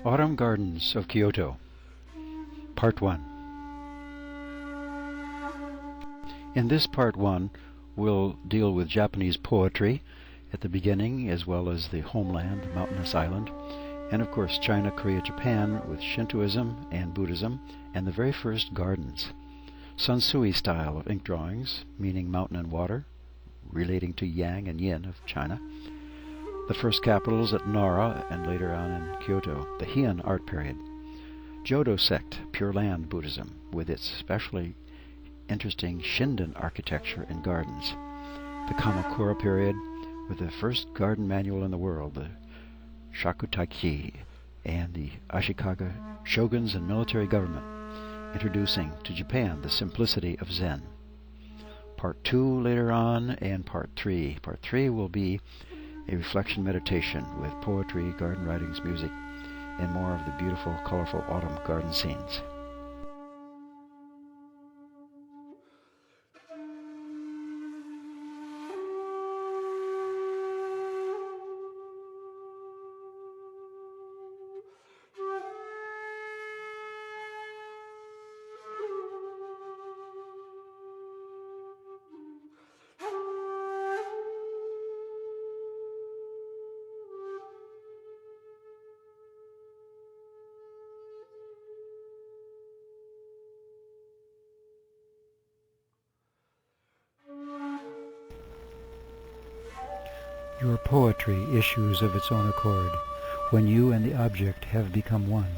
Autumn Gardens of Kyoto, Part 1. In this Part 1, we'll deal with Japanese poetry at the beginning, as well as the homeland, mountainous island, and of course China, Korea, Japan, with Shintoism and Buddhism, and the very first gardens. Sansui style of ink drawings, meaning mountain and water, relating to Yang and Yin of China. The first capitals at Nara and later on in Kyoto, the Heian art period. Jodo sect, Pure Land Buddhism, with its especially interesting shinden architecture and gardens. The Kamakura period, with the first garden manual in the world, the Sakuteiki, and the Ashikaga shoguns and military government, introducing to Japan the simplicity of Zen. Part 2 later on, and Part 3. Part 3 will be a reflection meditation with poetry, garden writings, music, and more of the beautiful, colorful autumn garden scenes. Your poetry issues of its own accord, when you and the object have become one,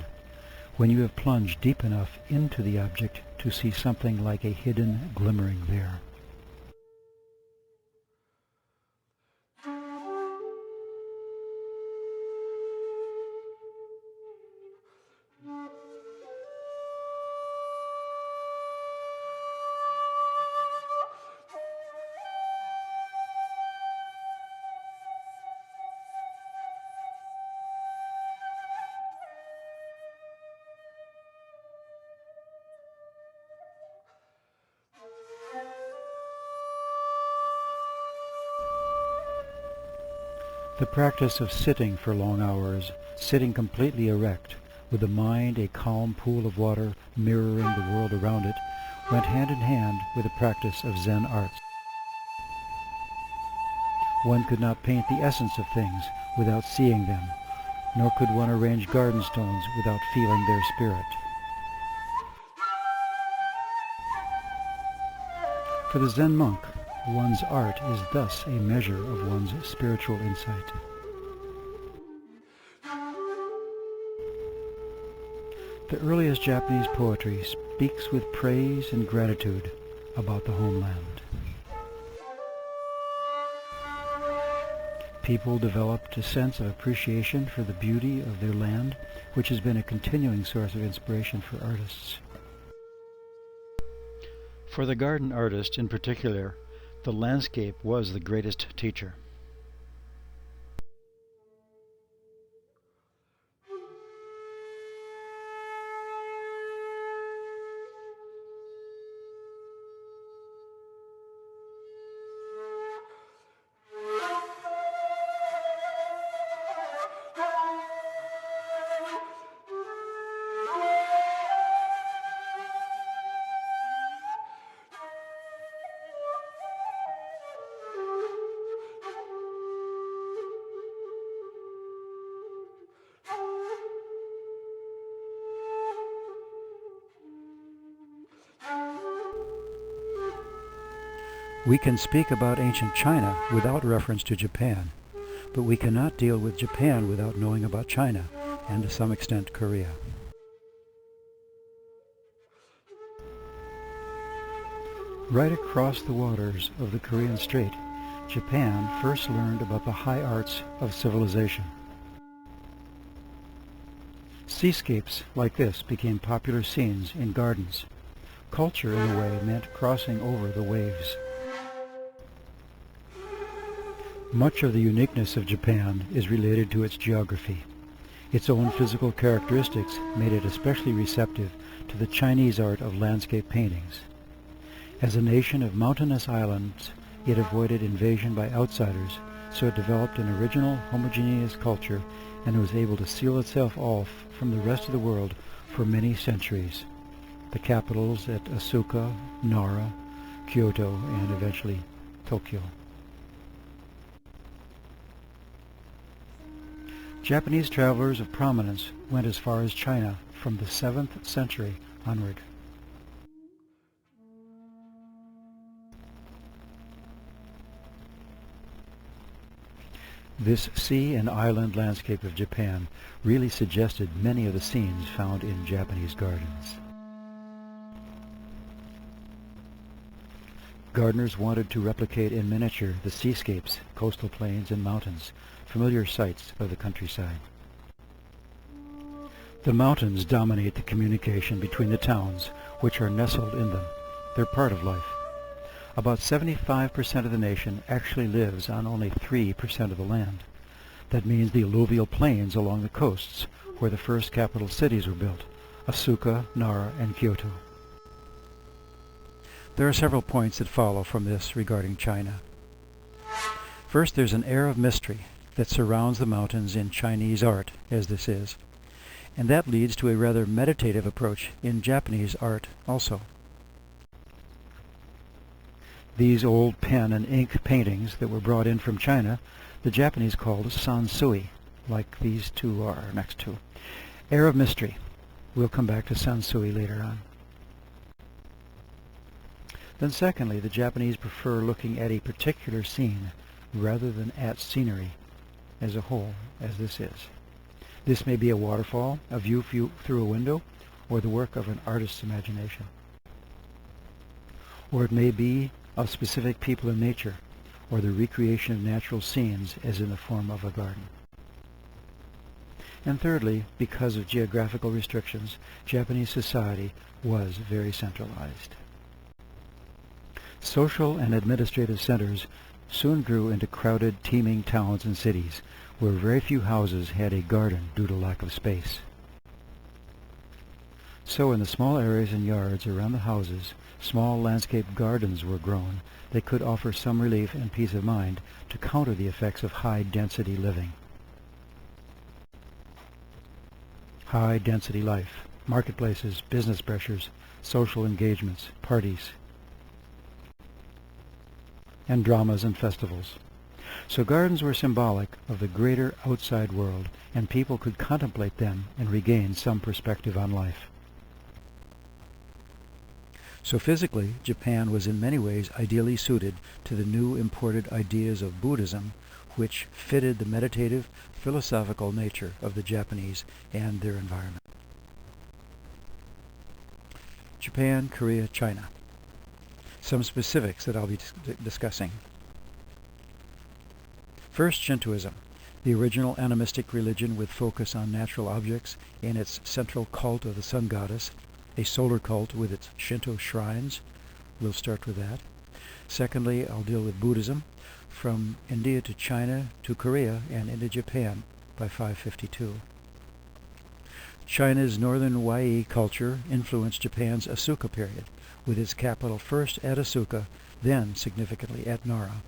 when you have plunged deep enough into the object to see something like a hidden glimmering there. The practice of sitting for long hours, sitting completely erect, with the mind a calm pool of water mirroring the world around it, went hand in hand with the practice of Zen arts. One could not paint the essence of things without seeing them, nor could one arrange garden stones without feeling their spirit. For the Zen monk, one's art is thus a measure of one's spiritual insight. The earliest Japanese poetry speaks with praise and gratitude about the homeland. People developed a sense of appreciation for the beauty of their land, which has been a continuing source of inspiration for artists. For the garden artist in particular, the landscape was the greatest teacher. We can speak about ancient China without reference to Japan, but we cannot deal with Japan without knowing about China, and to some extent Korea. Right across the waters of the Korean Strait, Japan first learned about the high arts of civilization. Seascapes like this became popular scenes in gardens. Culture, in a way, meant crossing over the waves. Much of the uniqueness of Japan is related to its geography. Its own physical characteristics made it especially receptive to the Chinese art of landscape paintings. As a nation of mountainous islands, it avoided invasion by outsiders, so it developed an original homogeneous culture and was able to seal itself off from the rest of the world for many centuries. The capitals at Asuka, Nara, Kyoto, and eventually Tokyo. Japanese travelers of prominence went as far as China from the 7th century onward. This sea and island landscape of Japan really suggested many of the scenes found in Japanese gardens. Gardeners wanted to replicate in miniature the seascapes, coastal plains, and mountains, familiar sights of the countryside. The mountains dominate the communication between the towns, which are nestled in them. They're part of life. About 75% of the nation actually lives on only 3% of the land. That means the alluvial plains along the coasts, where the first capital cities were built, Asuka, Nara, and Kyoto. There are several points that follow from this regarding China. First, there's an air of mystery that surrounds the mountains in Chinese art, as this is, and that leads to a rather meditative approach in Japanese art also. These old pen and ink paintings that were brought in from China, the Japanese called sansui, like these two are next to. Air of mystery. We'll come back to sansui later on. Then secondly, the Japanese prefer looking at a particular scene rather than at scenery as a whole, as this is. This may be a waterfall, a view through a window, or the work of an artist's imagination. Or it may be of specific people in nature, or the recreation of natural scenes as in the form of a garden. And thirdly, because of geographical restrictions, Japanese society was very centralized. Social and administrative centers soon grew into crowded, teeming towns and cities, where very few houses had a garden due to lack of space. So in the small areas and yards around the houses, small landscape gardens were grown that could offer some relief and peace of mind to counter the effects of high-density living. High-density life, marketplaces, business pressures, social engagements, parties, and dramas and festivals. So gardens were symbolic of the greater outside world, and people could contemplate them and regain some perspective on life. So physically, Japan was in many ways ideally suited to the new imported ideas of Buddhism, which fitted the meditative, philosophical nature of the Japanese and their environment. Japan, Korea, China. Some specifics that I'll be discussing. First, Shintoism, the original animistic religion with focus on natural objects and its central cult of the sun goddess, a solar cult with its Shinto shrines. We'll start with that. Secondly, I'll deal with Buddhism, from India to China to Korea and into Japan by 552. China's northern Wai culture influenced Japan's Asuka period, with its capital first at Asuka, then significantly at Nara.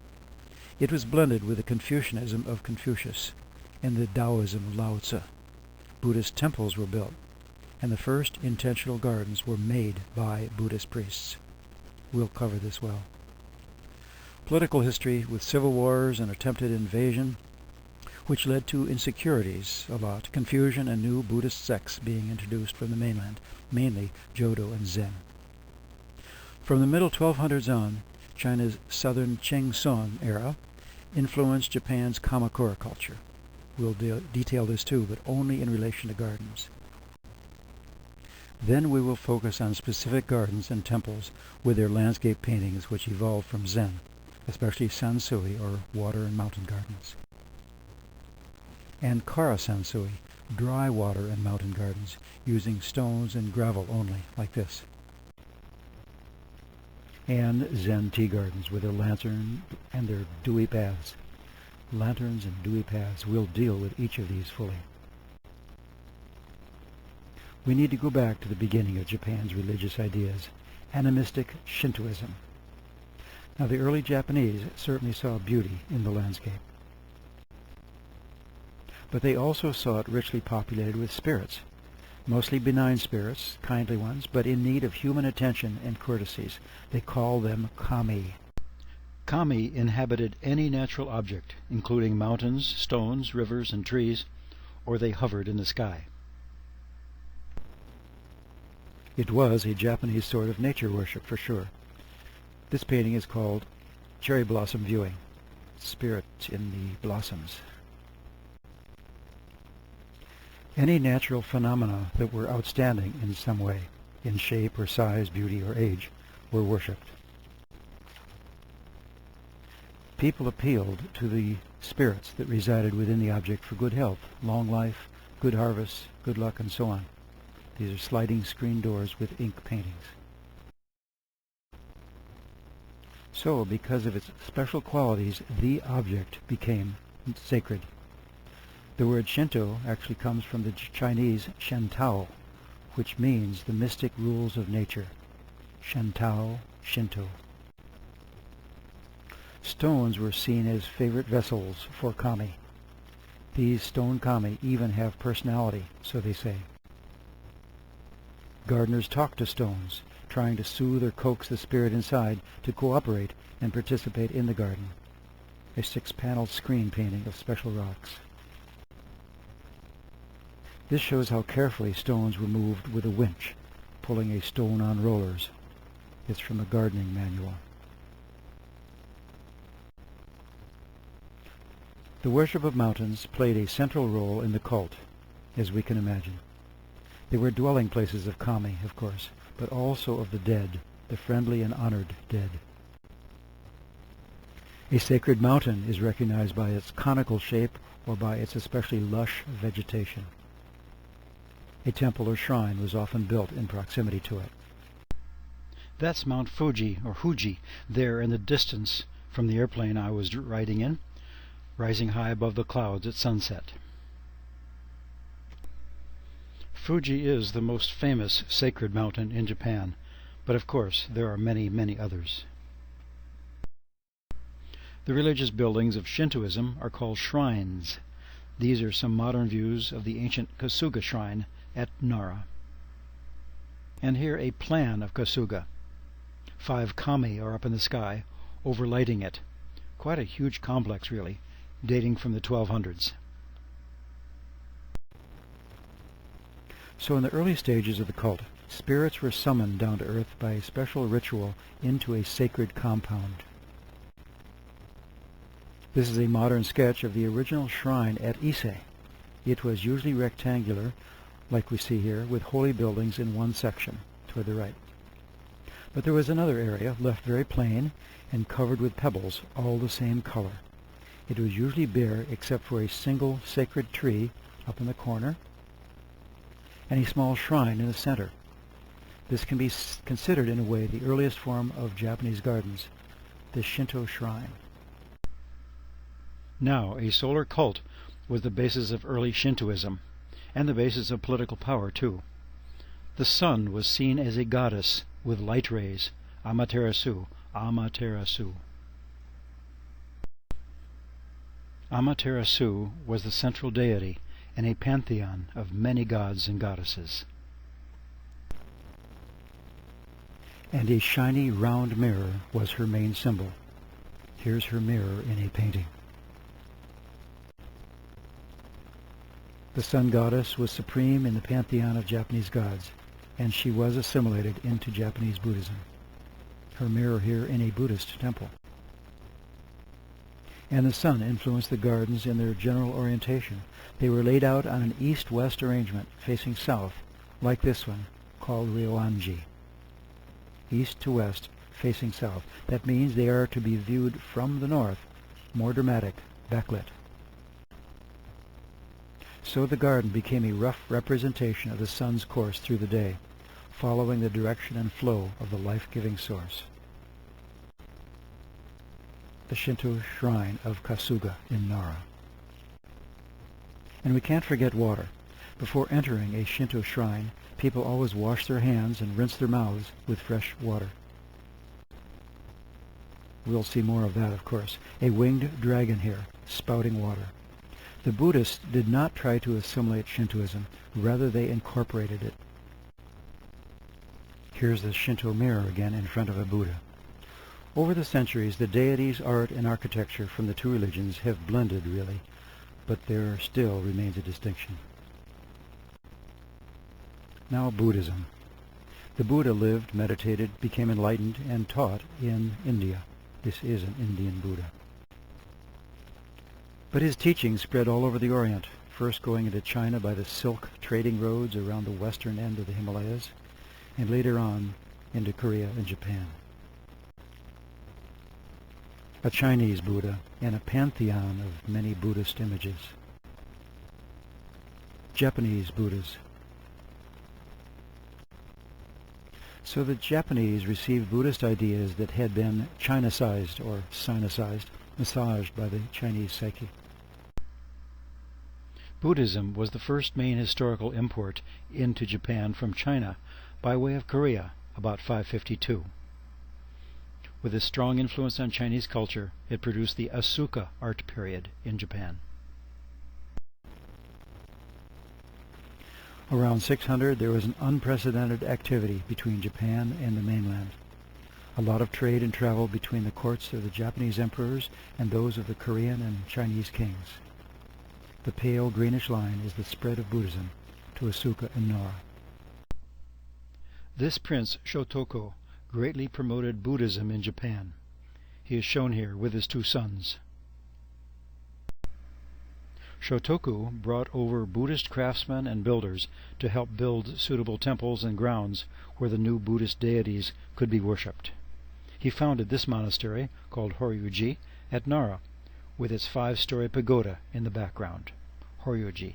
It was blended with the Confucianism of Confucius and the Taoism of Lao Tzu. Buddhist temples were built, and the first intentional gardens were made by Buddhist priests. We'll cover this well. Political history with civil wars and attempted invasion, which led to insecurities a lot, confusion, and new Buddhist sects being introduced from the mainland, mainly Jodo and Zen. From the middle 1200s on, China's southern Qing Song era influenced Japan's Kamakura culture. We'll detail this too, but only in relation to gardens. Then we will focus on specific gardens and temples with their landscape paintings which evolved from Zen, especially sansui, or water and mountain gardens. And kara sansui, dry water and mountain gardens, using stones and gravel only, like this. And Zen tea gardens with their lantern and their dewy paths. Lanterns and dewy paths. We'll deal with each of these fully. We need to go back to the beginning of Japan's religious ideas, animistic Shintoism. Now, the early Japanese certainly saw beauty in the landscape. but they also saw it richly populated with spirits, mostly benign spirits, kindly ones, but in need of human attention and courtesies. They call them kami. Kami inhabited any natural object, including mountains, stones, rivers, and trees, or they hovered in the sky. It was a Japanese sort of nature worship, for sure. This painting is called Cherry Blossom Viewing, Spirit in the Blossoms. Any natural phenomena that were outstanding in some way, in shape or size, beauty or age, were worshipped. People appealed to the spirits that resided within the object for good health, long life, good harvests, good luck, and so on. These are sliding screen doors with ink paintings. So, because of its special qualities, the object became sacred. The word Shinto actually comes from the Chinese Shentao, which means the mystic rules of nature. Shentao, Shinto. Stones were seen as favorite vessels for kami. These stone kami even have personality, so they say. Gardeners talk to stones, trying to soothe or coax the spirit inside to cooperate and participate in the garden. A 6-paneled screen painting of special rocks. This shows how carefully stones were moved with a winch, pulling a stone on rollers. It's from a gardening manual. The worship of mountains played a central role in the cult, as we can imagine. They were dwelling places of kami, of course, but also of the dead, the friendly and honored dead. A sacred mountain is recognized by its conical shape or by its especially lush vegetation. A temple or shrine was often built in proximity to it. That's Mount Fuji, or Fuji, there in the distance from the airplane I was riding in, rising high above the clouds at sunset. Fuji is the most famous sacred mountain in Japan, but of course there are many, many others. The religious buildings of Shintoism are called shrines. These are some modern views of the ancient Kasuga shrine at Nara. And here a plan of Kasuga. 5 kami are up in the sky, overlighting it. Quite a huge complex, really, dating from the 1200s. So in the early stages of the cult, spirits were summoned down to earth by a special ritual into a sacred compound. This is a modern sketch of the original shrine at Ise. It was usually rectangular, like we see here, with holy buildings in one section, toward the right. But there was another area left very plain and covered with pebbles, all the same color. It was usually bare except for a single sacred tree up in the corner and a small shrine in the center. This can be considered in a way the earliest form of Japanese gardens, the Shinto shrine. Now, a solar cult was the basis of early Shintoism, and the basis of political power too. The sun was seen as a goddess with light rays, Amaterasu, Amaterasu. Amaterasu was the central deity in a pantheon of many gods and goddesses. And a shiny round mirror was her main symbol. Here's her mirror in a painting. The sun goddess was supreme in the pantheon of Japanese gods, and she was assimilated into Japanese Buddhism. Her mirror here in a Buddhist temple. And the sun influenced the gardens in their general orientation. They were laid out on an east-west arrangement facing south, like this one, called Ryoanji. East to west, facing south. That means they are to be viewed from the north, more dramatic, backlit. So the garden became a rough representation of the sun's course through the day, following the direction and flow of the life-giving source. The Shinto shrine of Kasuga in Nara. And we can't forget water. Before entering a Shinto shrine, people always wash their hands and rinse their mouths with fresh water. We'll see more of that, of course. A winged dragon here, spouting water. The Buddhists did not try to assimilate Shintoism, rather they incorporated it. Here's the Shinto mirror again in front of a Buddha. Over the centuries, the deities, art, and architecture from the two religions have blended, really, but there still remains a distinction. Now Buddhism. The Buddha lived, meditated, became enlightened, and taught in India. This is an Indian Buddha. But his teachings spread all over the Orient, first going into China by the silk trading roads around the western end of the Himalayas, and later on into Korea and Japan. A Chinese Buddha and a pantheon of many Buddhist images. Japanese Buddhas. So the Japanese received Buddhist ideas that had been China-sized or Sinicized, massaged by the Chinese psyche. Buddhism was the first main historical import into Japan from China by way of Korea about 552. With a strong influence on Chinese culture, it produced the Asuka art period in Japan. Around 600, there was an unprecedented activity between Japan and the mainland. A lot of trade and travel between the courts of the Japanese emperors and those of the Korean and Chinese kings. The pale greenish line is the spread of Buddhism to Asuka and Nara. This prince, Shotoku, greatly promoted Buddhism in Japan. He is shown here with his two sons. Shotoku brought over Buddhist craftsmen and builders to help build suitable temples and grounds where the new Buddhist deities could be worshipped. He founded this monastery, called Horyuji, at Nara, with its 5-story pagoda in the background. Horyuji.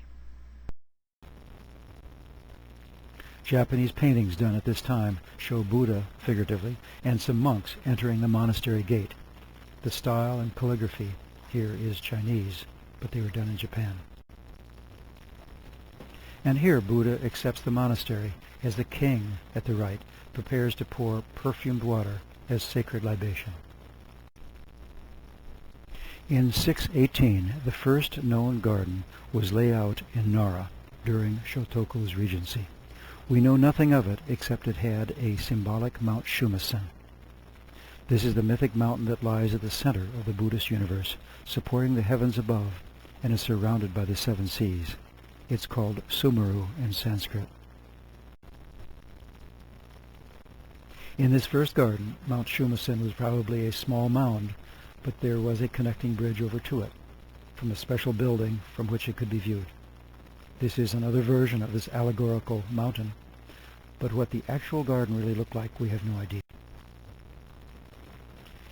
Japanese paintings done at this time show Buddha, figuratively, and some monks entering the monastery gate. The style and calligraphy here is Chinese, but they were done in Japan. And here Buddha accepts the monastery as the king at the right prepares to pour perfumed water as sacred libation. In 618, the first known garden was laid out in Nara during Shotoku's regency. We know nothing of it except it had a symbolic Mount Shumisen. This is the mythic mountain that lies at the center of the Buddhist universe, supporting the heavens above, and is surrounded by the 7 seas. It's called Sumeru in Sanskrit. In this first garden, Mount Shumisen was probably a small mound, but there was a connecting bridge over to it, from a special building from which it could be viewed. This is another version of this allegorical mountain, but what the actual garden really looked like, we have no idea.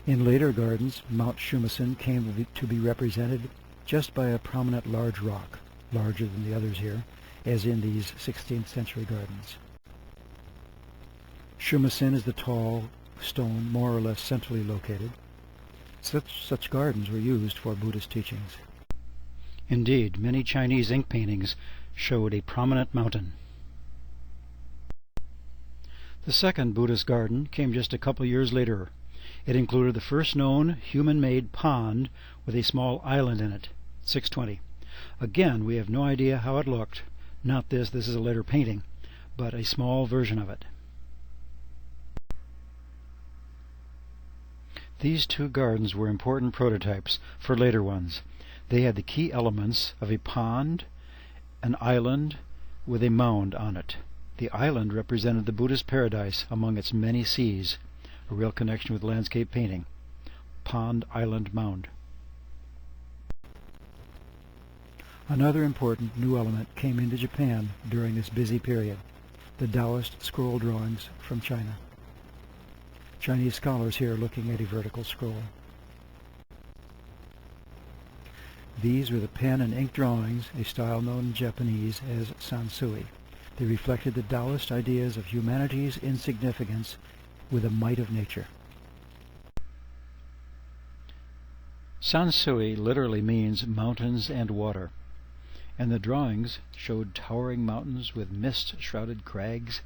In later gardens, Mount Shumisen came to be represented just by a prominent large rock, larger than the others here, as in these 16th century gardens. Shumisen is the tall stone more or less centrally located. Such gardens were used for Buddhist teachings. Indeed, many Chinese ink paintings showed a prominent mountain. The second Buddhist garden came just a couple years later. It included the first known human-made pond with a small island in it, 620. Again, we have no idea how it looked. Not this is a later painting, but a small version of it. These two gardens were important prototypes for later ones. They had the key elements of a pond, an island with a mound on it. The island represented the Buddhist paradise among its many seas, a real connection with landscape painting. Pond, island, mound. Another important new element came into Japan during this busy period, the Taoist scroll drawings from China. Chinese scholars here looking at a vertical scroll. These were the pen and ink drawings, a style known in Japanese as sansui. They reflected the Taoist ideas of humanity's insignificance with the might of nature. Sansui literally means mountains and water, and the drawings showed towering mountains with mist-shrouded crags,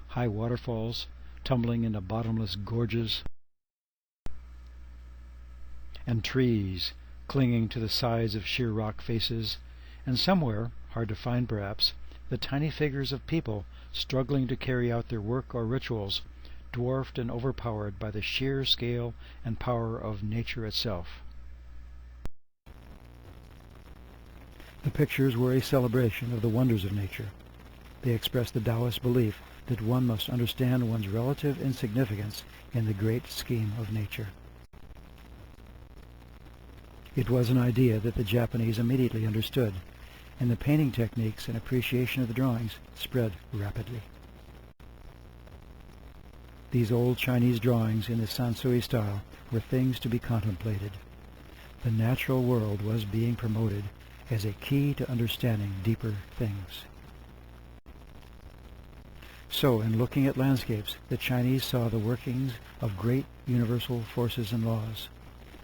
high waterfalls tumbling into bottomless gorges, and trees clinging to the sides of sheer rock faces and somewhere, hard to find perhaps, the tiny figures of people struggling to carry out their work or rituals, dwarfed and overpowered by the sheer scale and power of nature itself. The pictures were a celebration of the wonders of nature. They expressed the Taoist belief that one must understand one's relative insignificance in the great scheme of nature. It was an idea that the Japanese immediately understood, and the painting techniques and appreciation of the drawings spread rapidly. These old Chinese drawings in the sansui style were things to be contemplated. The natural world was being promoted as a key to understanding deeper things. So, in looking at landscapes, the Chinese saw the workings of great universal forces and laws.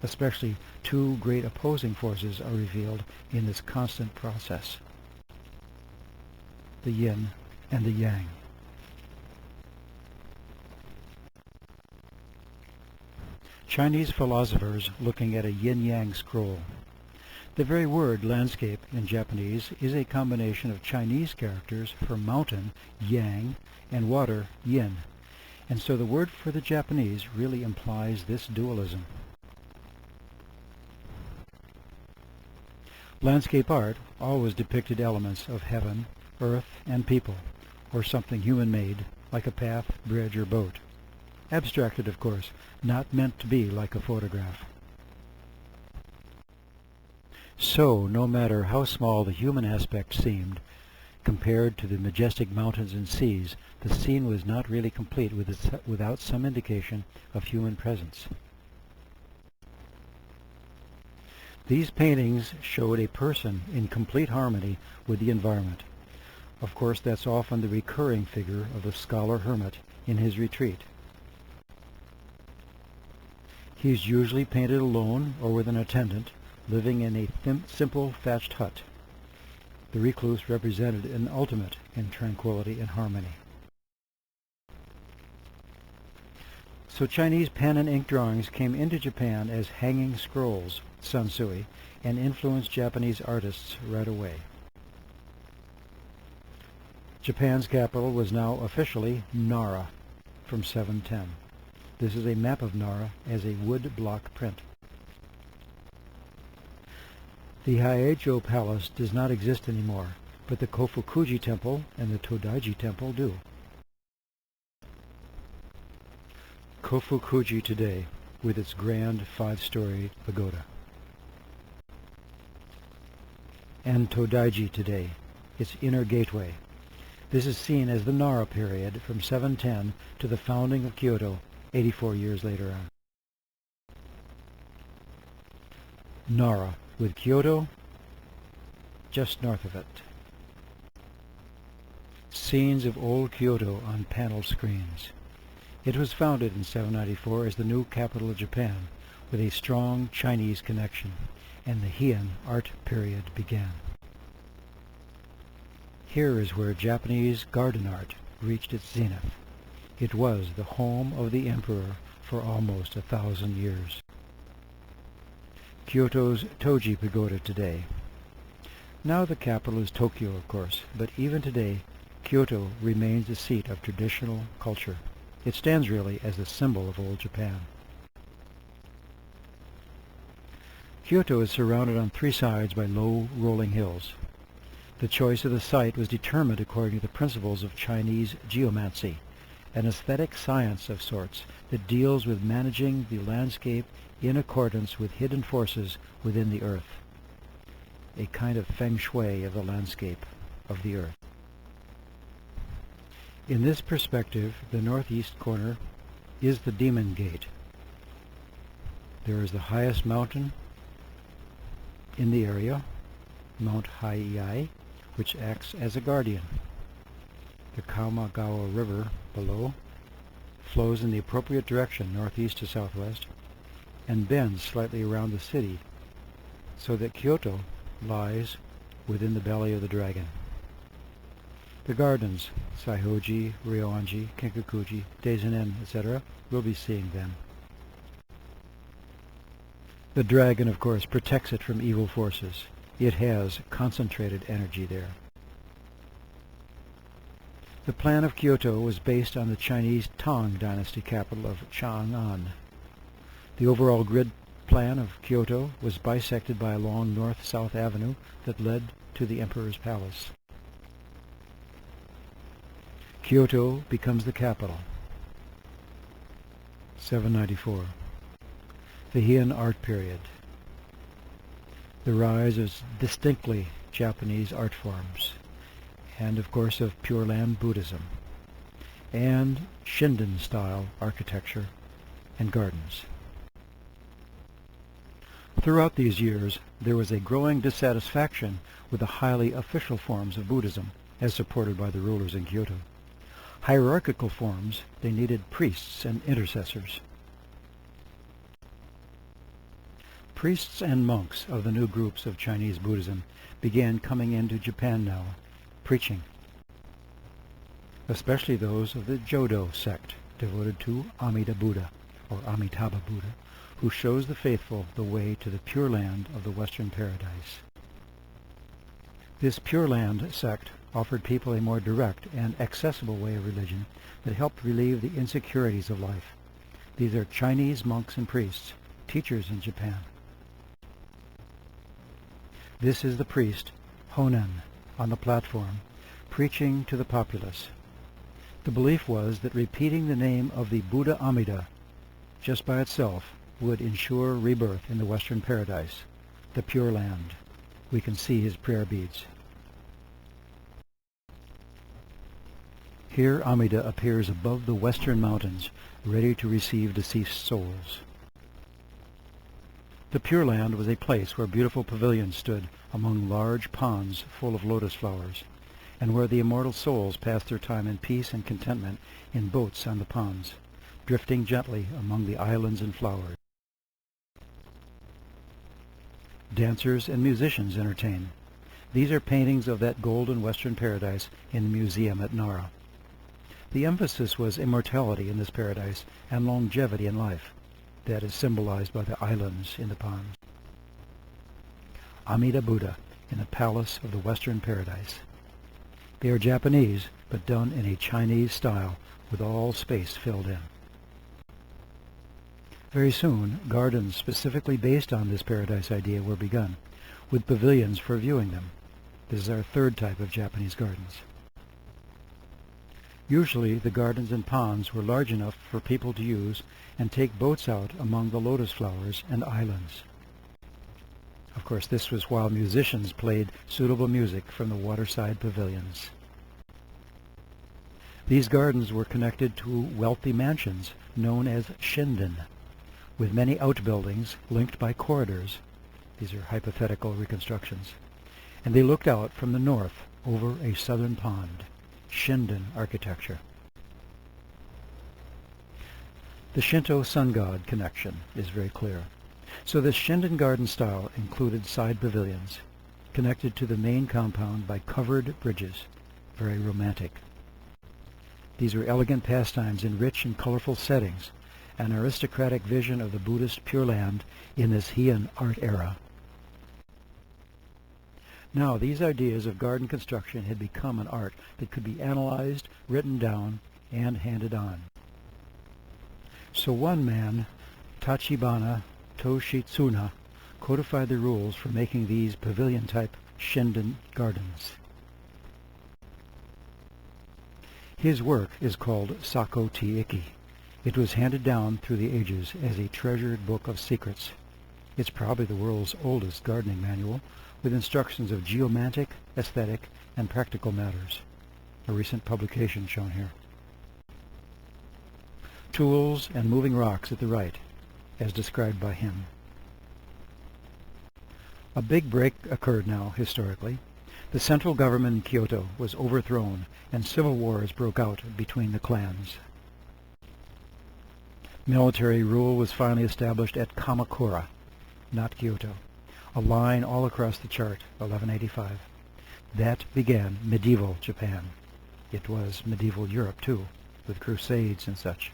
Especially two great opposing forces are revealed in this constant process: the yin and the yang. Chinese philosophers looking at a yin-yang scroll. The very word landscape in Japanese is a combination of Chinese characters for mountain, yang, and water, yin, and so the word for the Japanese really implies this dualism. Landscape art always depicted elements of heaven, earth, and people, or something human-made, like a path, bridge, or boat. Abstracted, of course, not meant to be like a photograph. So, no matter how small the human aspect seemed, compared to the majestic mountains and seas, the scene was not really complete without some indication of human presence. These paintings showed a person in complete harmony with the environment. Of course, that's often the recurring figure of the scholar-hermit in his retreat. He is usually painted alone or with an attendant, living in a simple thatched hut. The recluse represented an ultimate in tranquility and harmony. So Chinese pen and ink drawings came into Japan as hanging scrolls, sansui, and influenced Japanese artists right away. Japan's capital was now officially Nara from 710. This is a map of Nara as a wood block print. The Heian Palace does not exist anymore, but the Kofukuji Temple and the Todaiji Temple do. Kofukuji today, with its grand 5-story pagoda. And Todaiji today, its inner gateway. This is seen as the Nara period from 710 to the founding of Kyoto 84 years later on. Nara, with Kyoto just north of it. Scenes of old Kyoto on panel screens. It was founded in 794 as the new capital of Japan, with a strong Chinese connection, and the Heian art period began. Here is where Japanese garden art reached its zenith. It was the home of the emperor for almost 1,000 years. Kyoto's Toji Pagoda today. Now the capital is Tokyo, of course, but even today, Kyoto remains the seat of traditional culture. It stands really as the symbol of old Japan. Kyoto is surrounded on 3 sides by low, rolling hills. The choice of the site was determined according to the principles of Chinese geomancy, an aesthetic science of sorts that deals with managing the landscape in accordance with hidden forces within the earth, a kind of feng shui of the landscape of the earth. In this perspective, the northeast corner is the Demon Gate. There is the highest mountain in the area, Mount Heian, which acts as a guardian. The Kamakura River below flows in the appropriate direction, northeast to southwest, and bends slightly around the city, so that Kyoto lies within the belly of the dragon. The gardens, Saihoji, Ryoanji, Kinkakuji, Daisen, etc., we'll be seeing them. The dragon, of course, protects it from evil forces. It has concentrated energy there. The plan of Kyoto was based on the Chinese Tang dynasty capital of Chang'an. The overall grid plan of Kyoto was bisected by a long north-south avenue that led to the emperor's palace. Kyoto becomes the capital. 794. The Heian art period. The rise of distinctly Japanese art forms, and of course of Pure Land Buddhism, and shinden style architecture and gardens. Throughout these years, there was a growing dissatisfaction with the highly official forms of Buddhism as supported by the rulers in Kyoto. Hierarchical forms, they needed priests and intercessors. Priests and monks of the new groups of Chinese Buddhism began coming into Japan now, preaching, especially those of the Jodo sect, devoted to Amida Buddha, or Amitabha Buddha, who shows the faithful the way to the Pure Land of the Western Paradise. This Pure Land sect offered people a more direct and accessible way of religion that helped relieve the insecurities of life. These are Chinese monks and priests, teachers in Japan. This is the priest, Honen, on the platform, preaching to the populace. The belief was that repeating the name of the Buddha Amida just by itself would ensure rebirth in the Western Paradise, the Pure Land. We can see his prayer beads. Here Amida appears above the western mountains, ready to receive deceased souls. The Pure Land was a place where beautiful pavilions stood among large ponds full of lotus flowers, and where the immortal souls passed their time in peace and contentment in boats on the ponds, drifting gently among the islands and flowers. Dancers and musicians entertain. These are paintings of that golden Western Paradise in the museum at Nara. The emphasis was immortality in this paradise and longevity in life. That is symbolized by the islands in the ponds. Amida Buddha in the palace of the Western Paradise. They are Japanese, but done in a Chinese style, with all space filled in. Very soon, gardens specifically based on this paradise idea were begun, with pavilions for viewing them. This is our third type of Japanese gardens. Usually, the gardens and ponds were large enough for people to use and take boats out among the lotus flowers and islands. Of course, this was while musicians played suitable music from the waterside pavilions. These gardens were connected to wealthy mansions known as shinden, with many outbuildings linked by corridors. These are hypothetical reconstructions. And they looked out from the north over a southern pond. Shinden architecture. The Shinto sun god connection is very clear. So this Shinden garden style included side pavilions, connected to the main compound by covered bridges. Very romantic. These were elegant pastimes in rich and colorful settings, an aristocratic vision of the Buddhist Pure Land in this Heian art era. Now, these ideas of garden construction had become an art that could be analyzed, written down, and handed on. So one man, Tachibana Toshitsuna, codified the rules for making these pavilion-type shinden gardens. His work is called Sakuteiki. It was handed down through the ages as a treasured book of secrets. It's probably the world's oldest gardening manual, with instructions of geomantic, aesthetic, and practical matters. A recent publication shown here. Tools and moving rocks at the right, as described by him. A big break occurred now, historically. The central government in Kyoto was overthrown, and civil wars broke out between the clans. Military rule was finally established at Kamakura, not Kyoto. A line all across the chart, 1185. That began medieval Japan. It was medieval Europe, too, with crusades and such.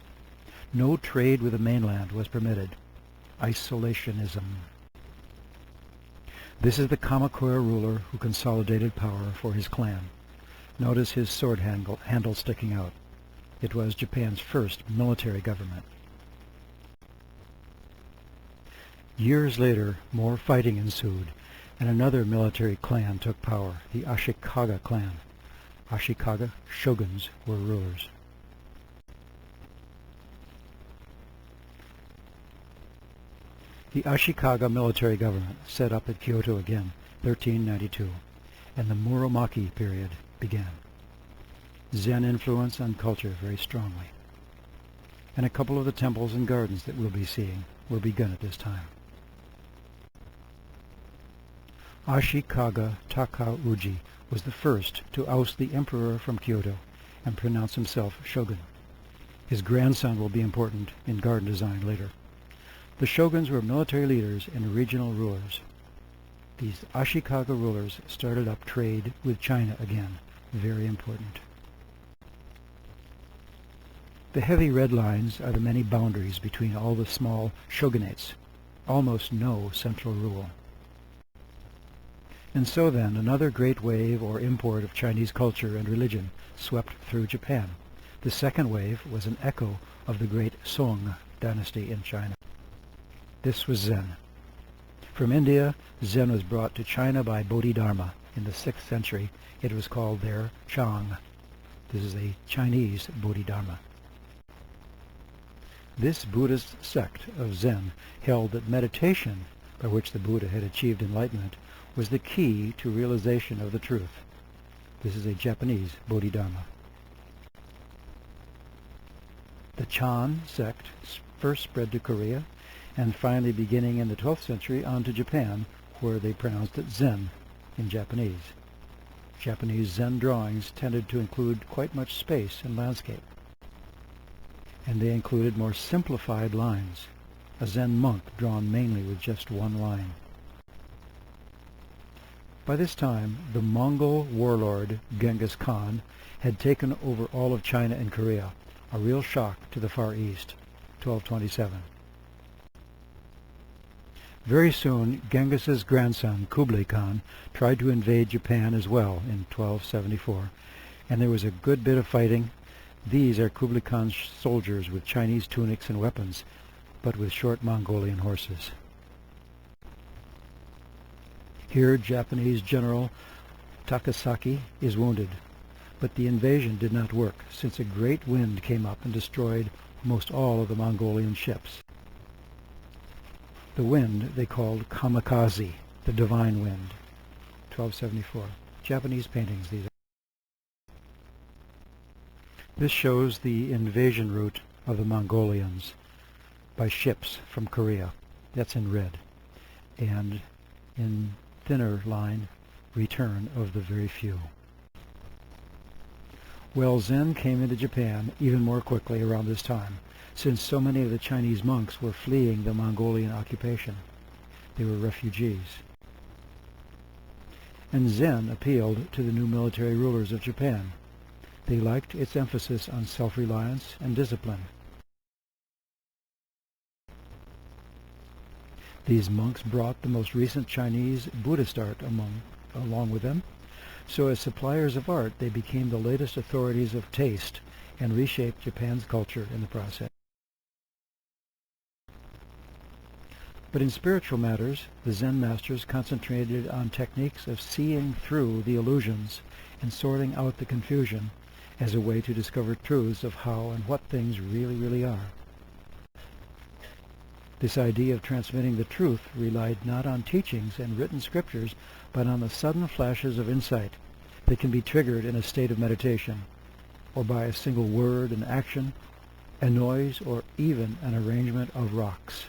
No trade with the mainland was permitted. Isolationism. This is the Kamakura ruler who consolidated power for his clan. Notice his sword handle sticking out. It was Japan's first military government. Years later, more fighting ensued, and another military clan took power, the Ashikaga clan. Ashikaga shoguns were rulers. The Ashikaga military government set up at Kyoto again, 1392, and the Muromachi period began. Zen influence on culture very strongly. And a couple of the temples and gardens that we'll be seeing were begun at this time. Ashikaga Takauji was the first to oust the emperor from Kyoto and pronounce himself shogun. His grandson will be important in garden design later. The shoguns were military leaders and regional rulers. These Ashikaga rulers started up trade with China again, very important. The heavy red lines are the many boundaries between all the small shogunates, almost no central rule. And so then, another great wave or import of Chinese culture and religion swept through Japan. The second wave was an echo of the great Song dynasty in China. This was Zen. From India, Zen was brought to China by Bodhidharma. In the 6th century, it was called there Chang. This is a Chinese Bodhidharma. This Buddhist sect of Zen held that meditation, by which the Buddha had achieved enlightenment, was the key to realization of the truth. This is a Japanese Bodhidharma. The Chan sect first spread to Korea, and finally beginning in the 12th century on to Japan, where they pronounced it Zen in Japanese. Japanese Zen drawings tended to include quite much space and landscape, and they included more simplified lines, a Zen monk drawn mainly with just one line. By this time, the Mongol warlord Genghis Khan had taken over all of China and Korea, a real shock to the Far East, 1227. Very soon, Genghis's grandson, Kublai Khan, tried to invade Japan as well in 1274, and there was a good bit of fighting. These are Kublai Khan's soldiers with Chinese tunics and weapons, but with short Mongolian horses. Here, Japanese General Takasaki is wounded, but the invasion did not work, since a great wind came up and destroyed almost all of the Mongolian ships. The wind they called Kamikaze, the divine wind. 1274. Japanese paintings, these are. This shows the invasion route of the Mongolians by ships from Korea. That's in red. And in thinner line, return of the very few. Well, Zen came into Japan even more quickly around this time, since so many of the Chinese monks were fleeing the Mongolian occupation. They were refugees. And Zen appealed to the new military rulers of Japan. They liked its emphasis on self-reliance and discipline. These monks brought the most recent Chinese Buddhist art along with them, so as suppliers of art they became the latest authorities of taste and reshaped Japan's culture in the process. But in spiritual matters, the Zen masters concentrated on techniques of seeing through the illusions and sorting out the confusion as a way to discover truths of how and what things really are. This idea of transmitting the truth relied not on teachings and written scriptures, but on the sudden flashes of insight that can be triggered in a state of meditation, or by a single word, an action, a noise, or even an arrangement of rocks.